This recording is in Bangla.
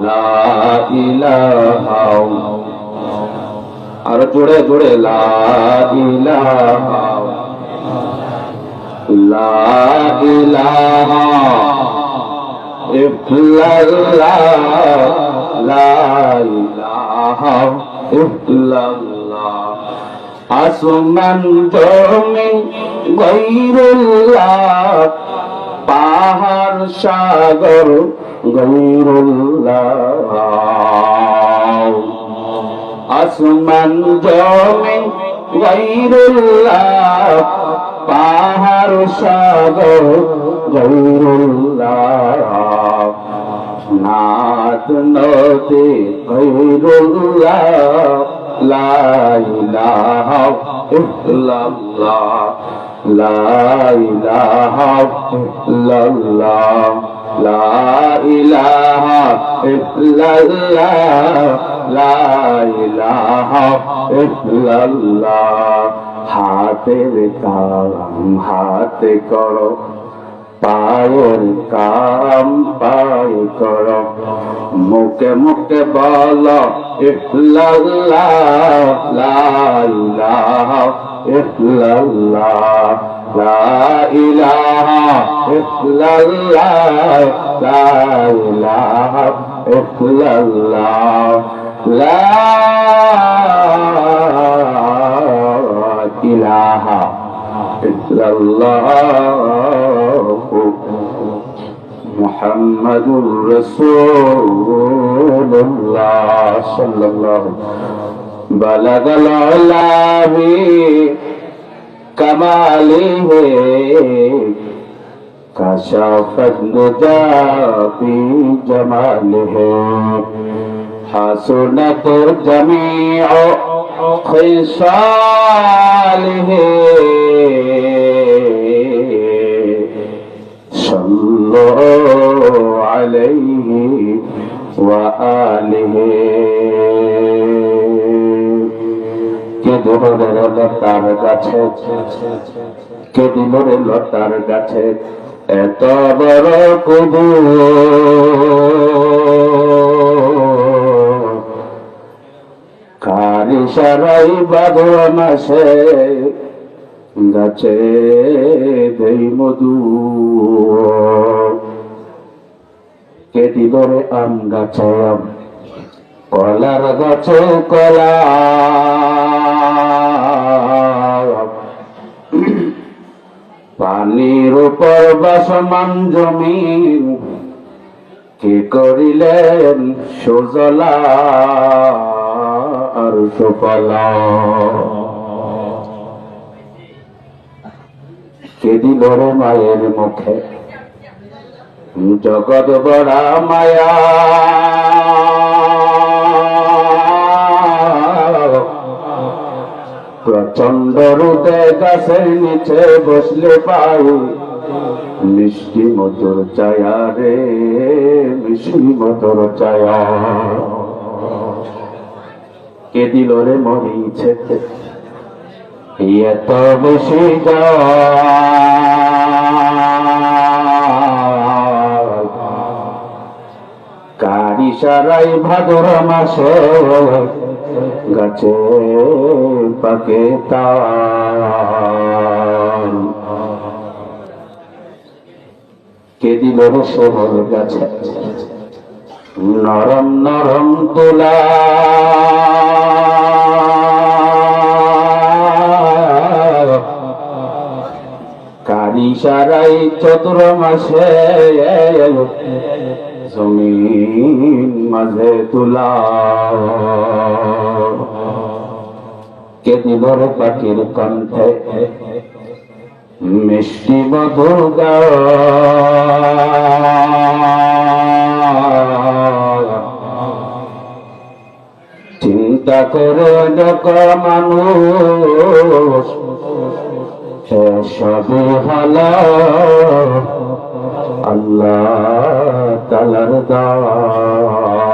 লা ইলাহা আর জোরে জোরে লা ইলাহা লা ইলাহা ইল্লাল্লাহ লা ইলাহা ইল্লাল্লাহ আসমান জমিন গায়রুল্লাহ পাহাড় সাগর গায়রুল্লাহ আসমান জমিন গায়রুল্লাহ পাহাড় সাগর গায়রুল্লাহ নাদ নদী গায়রুল্লাহ লা ইলাহা ইল্লাল্লাহ লা ইলাহা ইল্লাল্লাহ লা ইলাহা ইল্লাল্লাহ লা ইলাহা ইল্লাল্লাহ হাতের কাম হাতে করো পায়ের কাম পায় করো মুখে মুখে বলো ইল্লাল্লাহ লা ইলাহা ইল্লাল্লাহ লা ইলাহা ইল্লাল্লাহ লা ইলাহা ইল্লাল্লাহ লা ইলাহা ইল্লাল্লাহ মুহাম্মাদুর রাসূলুল্লাহ সাল্লাল্লাহু বালাগাল উলা বি কামালিহি কাশাফাত দুজা বি জামালিহি হাসনাত জামিউ খিসালিহি সাল্লাল্লাহু আলাইহি ওয়া আলিহি কে দোহরের লতার গাছে কে দিলরে লতার গাছে এত বড় কবু কারি সারাই ভাদ্র মাসে গাছে দেই মধু কে দিলরে আম গাছে আম কলার গাছে কলা পানির উপর বাসমান জমিন কে করিলেন সুজলা আর সুফলা কে দিল রে মায়ের মুখে জগৎ বড়া মায়া প্রচন্ড রোদে গাছের নিচে বসলে পাই মিষ্টি মধুর ছায়া রে মিষ্টি মধুর ছায়া কে দিল রে মরিছে এত বেশি কারি সারাই ভাদ্র মাসে গাছে পাকে তাল কে দিল শহর গাছে নরম নরম তুলা কারি সারাই চতুর মাসে জমিন মাঝে তুলা কে দিল পাখির কণ্ঠে মিষ্টি মধুর চিন্তা করে দেখ মানুষ সবই হলো আল্লাহ তাআলার দান